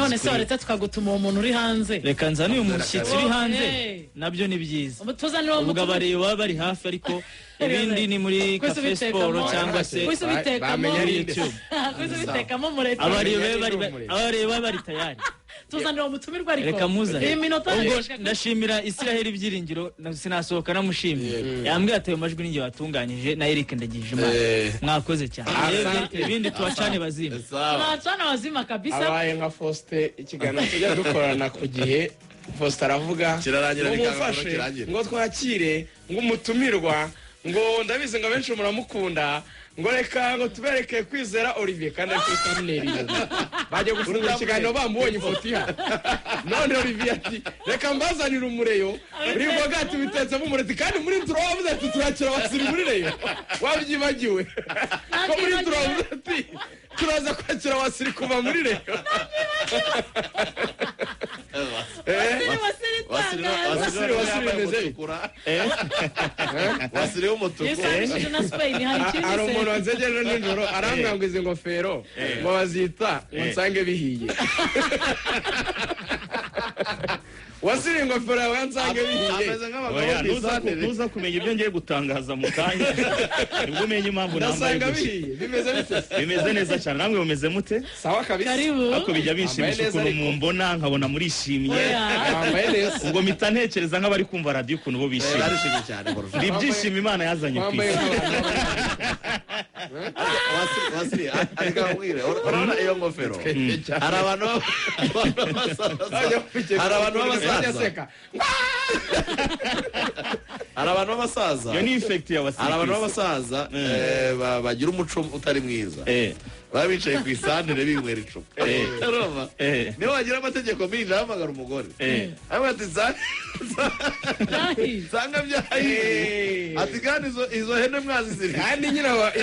none se wareta tukagutuma uwo muntu uri hanze reka nzane uyu mushyitsi uri hanze nabyo ni byiza ubwo abareba bari hafi ariko ibindi ni muri Cafe Sport cyangwa se bamenya YouTube kwizitekamo mureta abareba bari tayari tuzanira umutumirwa ariko reka muza ubwo ndashimira Israel ibyiringiro sinasohoka namushimiye yambwiye ati ayo majwi ninjye watunganyije na Eric ndagije imana mwakoze cyane ibindi tuwacane bazima tuwacane bazima kabisa abaye nka Faustin ikiganiro tujya dukorana ku gihe Faustin aravuga kirarangira bikanga ngo twakire ngo umutumirwa ngo ndabizi ngo benshi muramukunda ngo reka ngo tubereke Kwizera Olivier kandi ari thumbnail baje gufungura ikiganiro bambonye ifoto ya none Olivier ati reka mbazanira umureyo uri bogati bitetse mu mureti kandi muri turavuze ati turakira basiri muri reyo wabyibagiwe ko muri turavuze ati turaza kwakira wasiri kuva muri reyo wasiri w'umutuku hari umuntu wanzegeje nijoro arambwira ngo izi ngofero ngo bazita ngo nsange bihiye wasiri ingofero yawe nsange bihiye ntuza kumenya ibyo ngiye gutangaza mu kanya nibwo umenya impamvu nambaye bihiye bimeze neza cyane namwe mumeze mute sawa kabisa ako bijya bishimisha ukuntu mumbona nkabona murishimye ubwo mpita ntekereza nk'abari kumva radio ukuntu bo bishimye ndi ibyishimo Imana yazanye ku isi wasiri ariko wire urabona iyo ngofero hari abantu b'abasaza yo ni effect ya wasiri hari abantu b'abasaza bagira umuco utari mwiza baba bicaye ku isantere binywera icupa niyo wagira amategeko menshi ahamagara umugore avuga ati nsanga byahiye ati kandi izo hene mwaziziri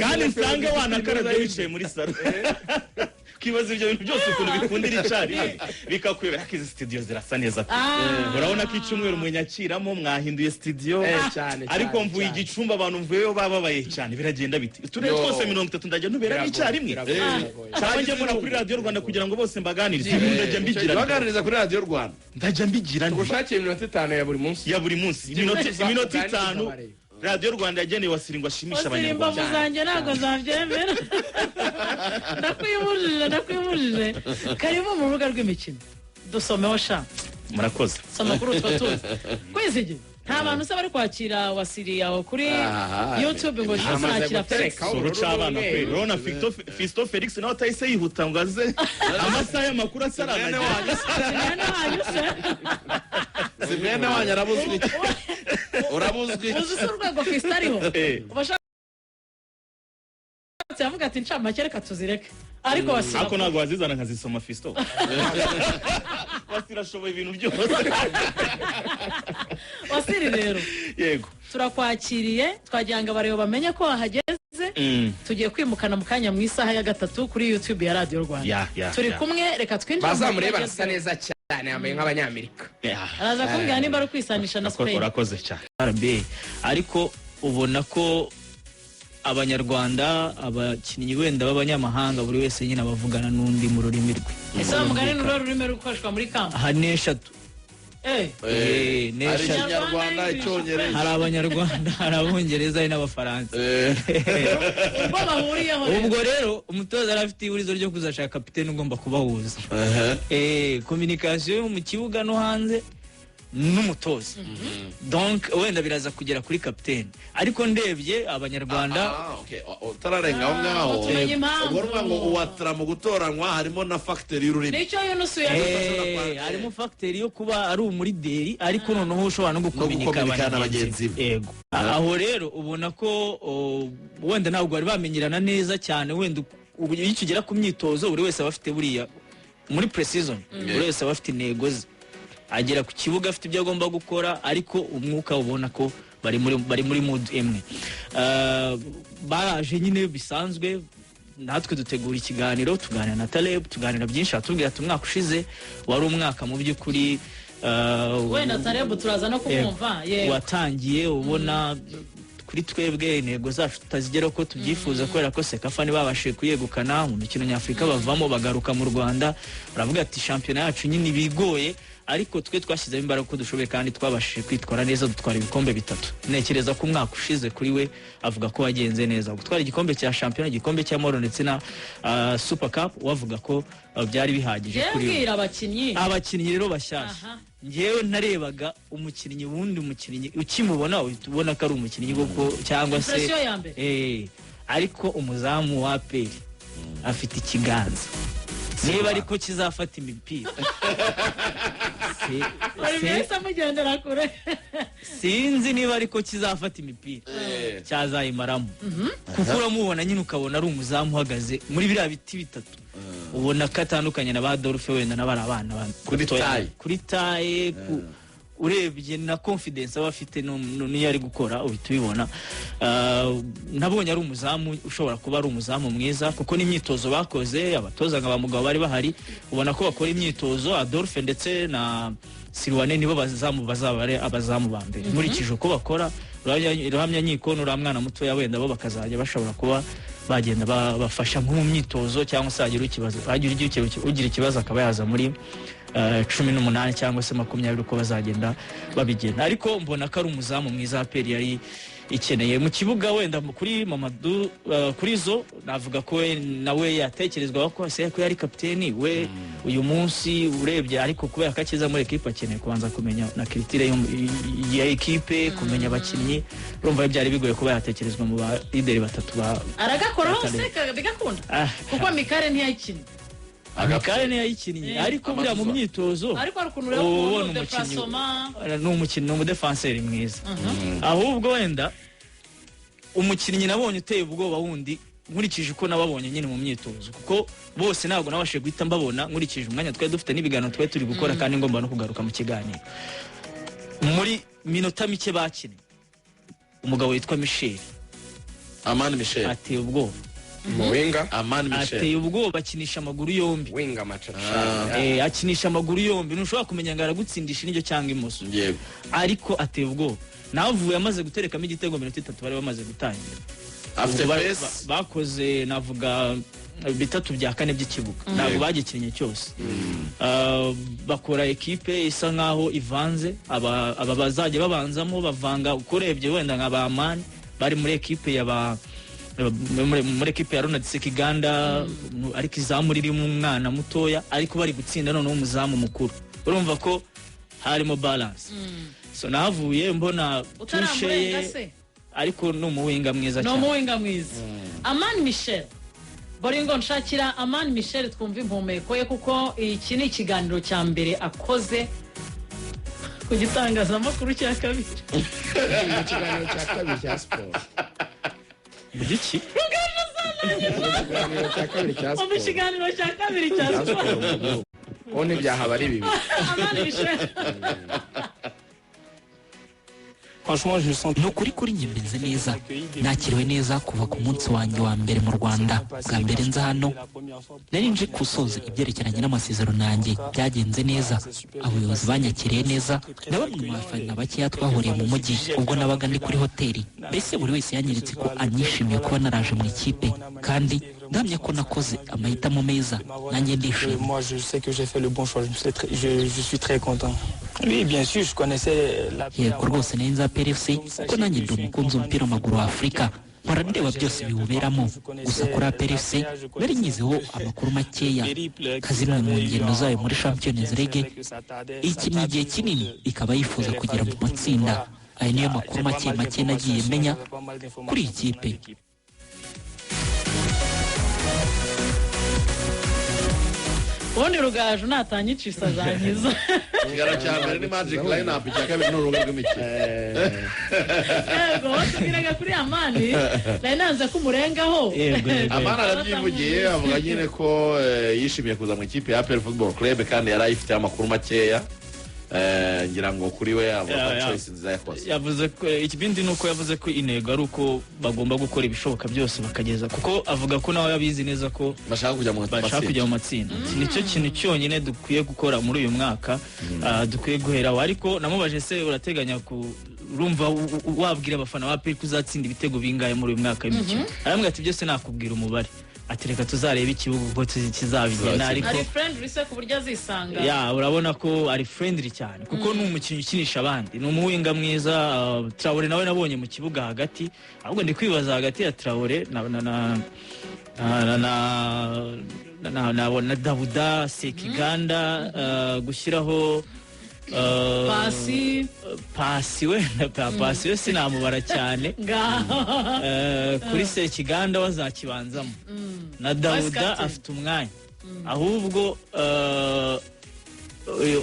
kandi nsange wanakarabye wicaye muri salo kibaza ibyo bintu byose ukuntu bikundira icari bikakwibera ko izi studio zirasa neza urabona ko icyumweru munyakiramo mwahinduye studio ariko mvuye igicumba abantu mvuyeyo bababaye cyane biragenda biti uturere twose 30 ndajya nubera icyarimwe cyangwa njye mura kuri Radio Rwanda kugira ngo bose mbaganirize ndajya mbigira baganiriza kuri Radio Rwanda ndajya mbigira ubushakiye iminota 5 ya buri munsi iminota 5 Radio Rwanda yageneye wasiri ngo ashimisha abanyarwanda Wasimba muzanjye ntago zavyemera ndakwimujije karibu mu rubuga rw'imikino dusomeho sha murakoze soma kuri utwo tuzi kwizige nta bantu se bari kwakira wasiri yawe kuri YouTube ngo shakira Felix urucabana kwe rona Fisto Felix nawe atayise yihuta ngo aze amasaha y'amakuru asarana Simene wanya arabuzwi urabuzwi uzi urwego Fisto ariho yavuga ati ncamake reka tuzireke ariko wasira ako nago wazizana nkazisoma Fisto wasirashoboye ibintu byose wasiri rero yego turakwakiriye twajyanga bareba bamenye ko wahageze tugiye kwimukana mu kanya mu isaha ya 3 kuri YouTube ya Radio Rwanda turi kumwe reka twinjire bazamureba asa neza cyane yambaye nk'abanyamerika araza kumbwira nimba ari kwisanisha na Spain urakoze cyane ariko ubona ko abanyarwanda abakinnyi wenda b'abanyamahanga buri wese nyine abavugana n'undi mu rurimi rwe ese mugani n'uro rurimi rukoreshwa muri kamp n'eshatu Ikinyarwanda icyongereza hari abanyarwanda hari abongereza hari n'abafaransa ubwo bahuriyeho ubwo rero umutoza arafite ihurizo ryo kuzashaka kapiteni ugomba kubahuza communication yo mu kibuga no hanze n'umutoza donc wenda biraza kugera kuri kapiteni ariko ndebye abanyarwanda utararenga aho ngaho ubwo ngo uwatara mu gutoranywa harimo na factory y'ururimi nicyo yunusuye harimo factory yo kuba ari umurideri ariko noneho ushobora no gukominika n'abagenzi be yego aho rero ubona ko wenda ntabwo bari bamenyerana neza cyane wenda iyo ukigera ku myitozo buri wese aba afite buriya muri pre-season buri wese aba afite intego ze agera ku kibuga afite ibyo agomba gukora ariko umwuka ubona ko bari muri mood imwe baraje nyine bisanzwe natwe dutegura ikiganiro tuganira na Taleb tuganira byinshi atubwira ati umwaka ushize wari umwaka mu by'ukuri wenda Taleb turaza no kumumva watangiye ubona kuri twebwe intego zacu tutazigera ko tubyifuza kubera ko Sekafa babashije kuyegukana mu mikino nyafurika bavamo bagaruka mu Rwanda baravuga ati shampiyona yacu nyine bigoye ariko twe twashyizeho imbaraga ko dushoboye kandi twabashije kwitwara neza dutwara ibikombe 3 nekereza ko umwaka ushize kuri we avuga ko wagenze neza gutwara igikombe cya shampiyona igikombe cya Moro ndetse na Super Cup wavuga ko byari bihagije kuri we abakinnyi rero bashyashya ngewe narebaga umukinnyi wundi umukinnyi ukimubona ubona ko ari umukinnyi koko cyangwa se ariko umuzamu wa APR afite ikiganza niba ariko kizafata imipira sinzi niba ariko kizafata imipira cyazayimaramo kuko uramubona nyine ukabona ari umuzamu uhagaze muri biriya biti bitatu ubona ko atandukanye na ba Dolphe wenda n'abari abana kuri taye urebye na confidence aba afite niyo ari gukora uhita ubibona nabonye ari umuzamu ushobora kuba ari umuzamu mwiza kuko n'imyitozo bakoze abatoza nka bamugabo bari bahari ubona ko bakora imyitozo Adolphe ndetse na Sirwane nibo bazabare abazamu ba mbere nkurikije uko bakora Ruhamya Nyiko n'uramwana muto ya wenda bo bakazajya bashobora kuba bagenda bafasha nko mu myitozo cyangwa se ugira ikibazo akaba yaza muri 18 cyangwa se 20 uko bazagenda babigenda ariko mbona ko ari umuzamu mwiza APR yari ikeneye mu kibuga wenda kuri Mamadou kuri zo navuga ko nawe yatekerezwa ko yari kapiteni we uyu munsi urebye ariko kubera ko akiza muri equipe akeneye kubanza kumenya na critère ya equipe kumenya abakinnyi urumva byari bigoye kuba yatekerezwa mu ba leader batatu ba aragakoraho se bigakunda kuko Mikare ntiyakina Mikare ntiyayikinnye ariko buriya mu myitozo ariko ukuntu rero n'umukinnyi n'umudefenseur mwiza ahubwo wenda umukinnyi nabonye uteye ubwoba wundi nkurikije uko nababonye nyine mu myitozo kuko bose ntabwo nabashe guhita mbabona nkurikije umwanya twari dufite n'ibiganiro twari turi gukora kandi ngomba no kugaruka mu kiganiro muri minota mike bakine umugabo witwa Michel Amani Michel ateye ubwoba Muwenga Amani Michel ateye ubwoba akinisha amaguru yombi Wenga machacha akinisha amaguru yombi ntushobora kumenya ngo aragutsindisha n'icyo cyangwa imoso ariko ateye ubwoba navuye amaze guterekamo igitego 3 bari bamaze gutangira bakoze navuga bitatu bya kane by'ikibuga ntabwo bagikinnye cyose bakora equipe isa nkaho ivanze aba bazajya babanzamo bavanga ukorebye wenda nka ba Amani bari muri equipe muri equipe ya Ronald Sekiganda ariko izamu ririmo umwana mutoya ariko bari gutsinda none umuzamu mukuru urumva ko harimo balance so navuye mbona tusheye ariko no muwinga mwiza cyane no muwinga mwiza Amani Michel Boringo nshakira Amani Michel twumva impumeko ye kuko iki ni ikiganiro cya mbere akoze ku gitangazamakuru cya kabiri ikiganiro cya kabiri cya sport Bugiki ikiganiro cya kabiri cya sport one byahaba ari bibi Amani Michel Franchement, je sens kuri njye mbenze neza nakiriwe neza kuva ku munsi wanjye wa mbere mu Rwanda bwa mbere nza hano nari nje kusoza ibyerekeranye n'amasezerano yanjye byagenze neza abayobozi banyakiriye neza na bamwe mu bafana bakeya twahuriye mu mujyi ubwo nabaga ndi kuri hoteli mbese buri wese yanyeretse ko anyishimiye kuba naraje mu ikipe kandi ndamya ko nakoze amahitamo meza nanjye ndishimye yego rwose nari nza PRFC kuko nanjye ndi umukunzi w'umupira w'amaguru wa Afurika mpora ndeba byose biwuberamo gusa kuri PRFC nari nyizeho amakuru makeya kazimwe mu ngendo zayo muri Champions League iki ni igihe kinini ikaba yifuza kugera mu matsinda aya niyo makuru make nagiye menya kuri iyi kipe ubundi Rugaju natanyicisa zanyiza kigara cya mbere ni magic line up cya kabiri n'urubuga rw'imikino yego tubiraga kuri Amani nari nanze ko umurengaho Amani arabyivugiye avuga nyine ko yishimiye kuza mu ikipe ya APR Football Club kandi yari ayifite amakuru makeya ngira ngo kuri we avuga choice nziza yakoze yavuze ko ikibindi nuko yavuze ko intego ari uko bagomba gukora ibishoboka byose bakageza kuko avuga ko nawe yabizi neza ko bashaka kujya mu matsinda nicyo kintu cyonyine dukwiye gukora muri uyu mwaka dukwiye guheraho ariko namubaje se urateganya urumva wabwira abafana ba APR kuzatsinda ibitego bingaye muri uyu mwaka w'imikino arambwira ati byose nakubwira umubare ati reka tuzareba ikibuga uko kizabigena ariko ari friendly se ku buryo azisanga urabona ko ari friendly cyane kuko ni umukinnyi ukinisha abandi ni umuwinga mwiza Traore nawe nabonye mu kibuga hagati ahubwo ndi kwibaza hagati ya Traore na Dawuda Sekiganda gushyiraho pasi wenda pasi we sinamubara cyane kuri Sekiganda wazakibanzamo na Dawuda afite umwanya ahubwo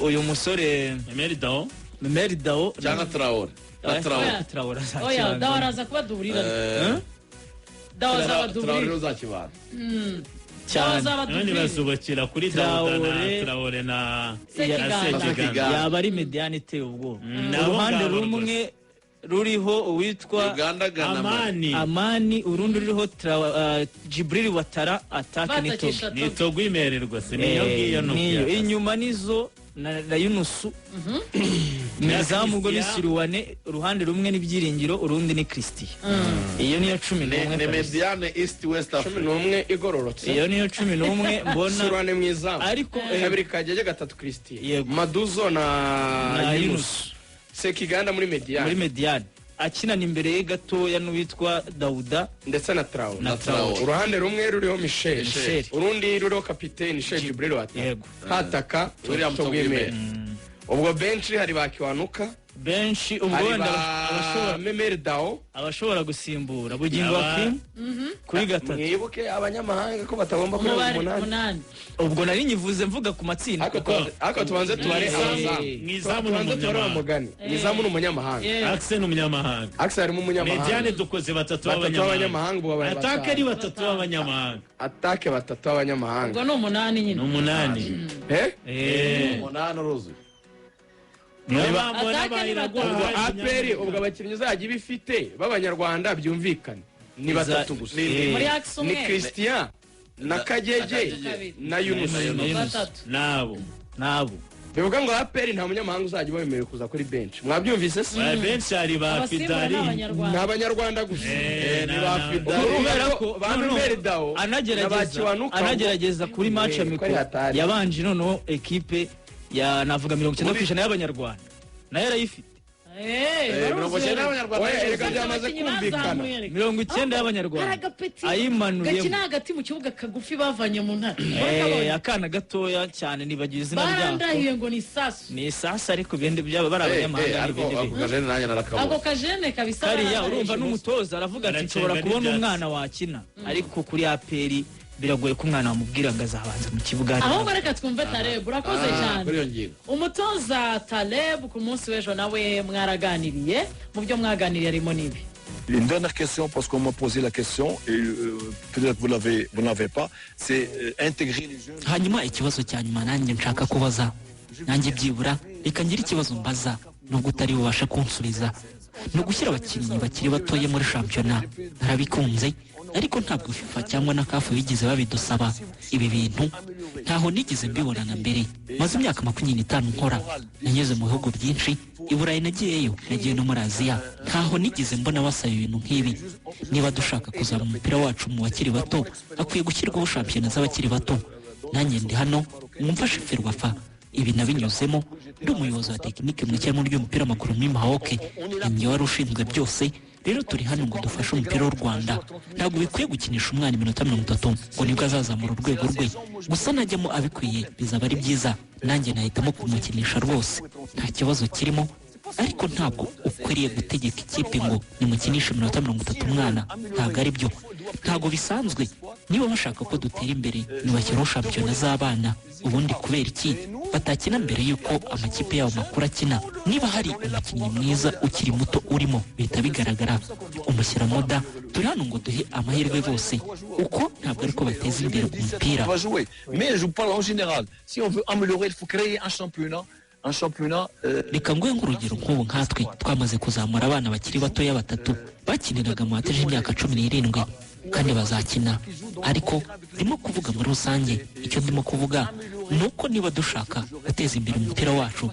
uyu musore Memeri Dao cyangwa Traore Dao araza kuba duburira Dao azaba duburira uzakibanza cyane bazubakira kuri Traore na Sekiganda yaba ari mediane iteye ubwoba uruhande rumwe ruriho uwitwa Amani urundi ruriho Jibril Watara atake nitogwimererwa se niyo ngiyo inyuma nizo na Yunusu Nizamu ubwo bisiruwane uruhande rumwe n'ibyiringiro urundi ni Christian iyo niyo 11 ne mediane east west Africa 11 igororotse iyo niyo 11 mbona siruwane mwizamu ariko kabiri kajyaje gatatu Christian Maduzo na Yunus Sekiganda muri mediane akinana imbere ye gatoya n'uwitwa Dawuda ndetse na Traore uruhande rumwe ruriho Michel urundi ruriho kapiteni Sheikh Jibril Watara hataka William Togwimere ubwo benshi hari bakiwanuka benshi ubwo abashobora Memeri Dao abashobora gusimbura bugingo bafim kuri gatatu mwibuke abanyamahanga ko batagomba kurenza 8 ubwo nari nyivuze mvuga ku matsinda ako tubanze tubare mwizamu n'umunyamahanga mwizamu n'umunyamahanga Axel n'umunyamahanga Axel harimo umunyamahanga mediane dukoze batatu b'abanyamahanga atake ari batatu b'abanyamahanga atake batatu b'abanyamahanga ubwo ni 8 nyine ni 8 8 uruzi APR ubwo abakinnyi uzajya ibifite b'abanyarwanda byumvikane ni batatu gusa ni Christian na Kajeje na Yunus nabo bivuga ngo APR nta munyamahanga uzajya bemerewe kuza kuri bench mwabyumvise se bench ari ba Fidari n'abanyarwanda gusa ni ba Fidari ko Memeri Dao anagerageza kuri match amikoro yabanje noneho equipe ya navuga 90% y'abanyarwanda nayo yarayifite 90 y'abanyarwanda ayimanuye gakina hagati mu kibuga kagufi bavanye mu ntara akana gatoya cyane nibagiye izina ryako barandahiye ngo ni isasu ariko bende byaba bari abanyamahanga ako kajene kabisa kariya urumva n'umutoza aravuga ati nshobora kubona umwana wakina ariko kuri APR biragoye ko umwana wamubwira ngo azabanza mu kibuga ahubwo reka twumve Taleb urakoze cyane umutoza Taleb ku munsi w'ejo nawe mwaraganiriye mu byo mwaganiriye arimo nibi Une dernière question, parce qu'on m'a posé la question, et peut-être vous l'avez pas, c'est intégrer les jeunes. hanyuma ikibazo cya nyuma nanjye nshaka kubaza nanjye byibura reka ngira ikibazo mbaza nubwo utari bubasha kunsubiza no gushyira abakinnyi bakiri batoye muri shampiyona narabikunze ariko ntabwo FIFA cyangwa na CAF bigeze babidusaba ibi bintu ntaho nigeze mbibona na mbere maze imyaka 25 nkora nanyeze mu bihugu byinshi i Burayi nagiyeyo nagiye no muri Aziya ntaho nigeze mbona basaba ibintu nk'ibi niba dushaka kuzana umupira wacu mu bakiri bato akwiye gushyirwaho shampiyona z'abakiri bato nanjye ndi hano mwumfashe Ferwafa ibi nabinyuzemo ndi umuyobozi wa tekinike mu cyangwa ry'umupira makuru muri Maroc ninjye wari ushinzwe byose rero turi hano ngo dufashe umupira w'u Rwanda ntabwo bikwiye gukinisha umwana iminota 30 ngo nibwo azazamura urwego rwe gusa najyamo abikwiye bizaba ari byiza nanjye nahitamo kumukinisha rwose nta kibazo kirimo ariko ntabwo ukwiriye gutegeka ikipe ngo nimukinishe iminota 30 umwana ntabwo ari byo ntabwo bisanzwe niba bashaka ko dutera imbere nibashyiraho shampiyona z'abana ubundi kubera iki batakina mbere yuko amakipe yabo makuru akina niba hari umukinnyi mwiza ukiri muto urimo bihita bigaragara umushyiramo da turi hano ngo duhe amahirwe bose uko ntabwo ariko bateza imbere umupira Mais je parle en général, si on veut améliorer, il faut créer un championnat reka nguhe nk'urugero nk'ubu nkatwe twamaze kuzamura abana bakiri batoya batatu bakiniraga mu bateje imyaka 17 kandi bazakina ariko ndimo kuvuga muri rusange icyo ndimo kuvuga nuko niba dushaka guteza imbere umupira wacu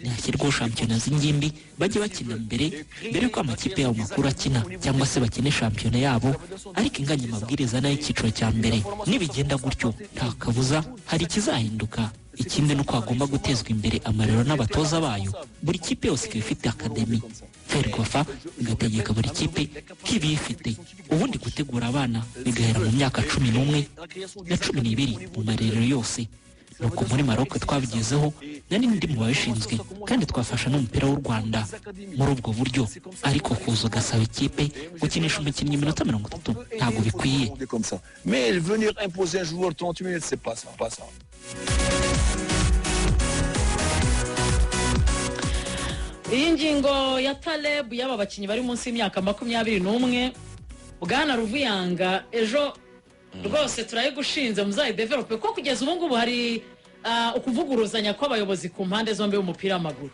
ntihashyirwaho shampiyona z'ingimbi bajye bakina mbere yuko amakipe yabo makuru akina cyangwa se bakine shampiyona yabo ariko inganya amabwiriza n'ay'icyiciro cya mbere nibigenda gutyo nta kabuza hari ikizahinduka. Ikindi nuko hagomba gutezwa imbere amarero n'abatoza bayo. Buri kipe yose ikaba ifite akademi, Ferwafa igategeka buri kipe k'ibi ifite, ubundi gutegura abana bigahera mu myaka 11 na 12 mu marerero yose. Nuko muri Maroc twabigezeho nari ndi mu babishinzwe kandi twafasha n'umupira w'u Rwanda muri ubwo buryo, ariko kuza ugasaba ikipe gukinisha umukinnyi iminota 30 ntabwo bikwiye. Mais venir imposer un joueur 30 minutes, c'est pas ça. Iyi ngingo ya Taleb y'aba bakinnyi bari munsi y'imyaka 21 Bwana Ruvuyanga ejo rwose turayigushinze muzayidevelope ko kugeza ubu ngubu hari ukuvuguruzanya kw'abayobozi ku mpande zombi w'umupira w'amaguru.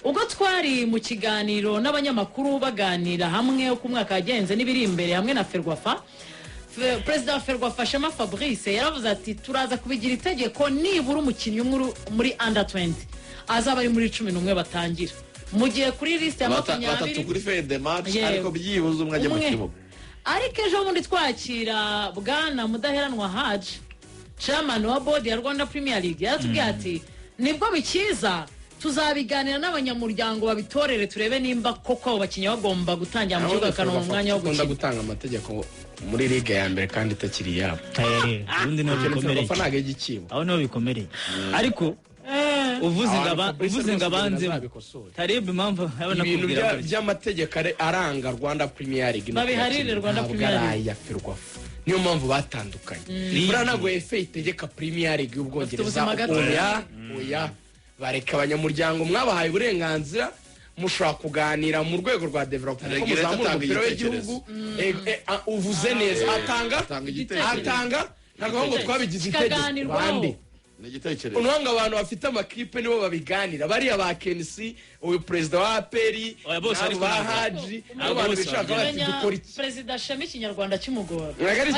Ubwo twari mu kiganiro n'abanyamakuru baganira hamwe uko umwaka yagenze n'ibiri imbere hamwe na Ferwafa, Perezida wa Ferwafa Shema Fabrice yaravuze ati turaza kubigira itegeko nibura umukinnyi muri under 20 azaba ari muri 11 batangira. Mugiye kuri liste ya 20 batatu kuri fin de match ariko byibuze umwe ajya mu kibuga. Ariko ejo bundi twakira Bwana Mudaheranwa Haji, chairman wa board ya Rwanda Premier League, yaratubwiye ati nibwo bikiza tuzabiganira n'abanyamuryango babitorere turebe nimba koko abo bakinnyi bagomba gutangira mu kibuga kano mu mwanya wo gukina. Gutanga amategeko muri ligue ya mbere kandi itakiri yabo. Ubundi no bikomere. Aho no bikomere. Ariko uvuze ngabanze Taleb impamvu abana kubwira by'amategeko aranga Rwanda Premier League babiharire Rwanda Premier League ya Ferwafa. Niyo mpamvu batandukanye. Bura nago FA itegeka Premier League y'Ubwongereza oya bareka abanyamuryango mwabahaye uburenganzira mushobora kuganira mu rwego rwa development ko muzamura umupira w'igihugu. Uvuze neza atanga ntabwo ngo twabigize itegeko bande unwanga abantu bafite amakipe nibo babiganira bariya ba Kensi uyu president wa Aperi ba Haji abantu bishaka bati dukora iki. President Shema ikinyarwanda cy'umugoro nagari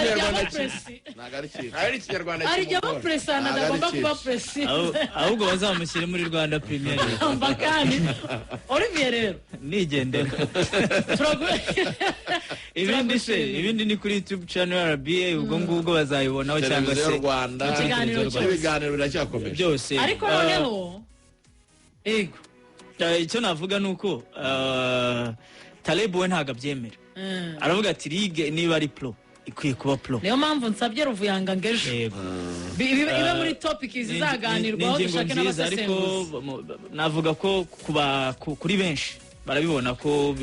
ikinyarwanda arya ba president agomba kuba president ahubwo bazamushyire muri Rwanda Premier League mbakani Olivier rero nigendera ibindi ni kuri YouTube channel RBA ubwo ngubwo bazayibonaho cyangwa se Rwanda ibiganiro biracyakomeje byose. Ariko noneho icyo navuga nuko Taleb we ntago abyemera. Aravuga ati ligue niba ari pro ikwiye kuba pro. Niyo mpamvu nsabye Ruvuyanga ngejo bibe muri topic zizaganirwaho dushake n'abasesenguzi. Ariko navuga ko kuri benshi barabibona ko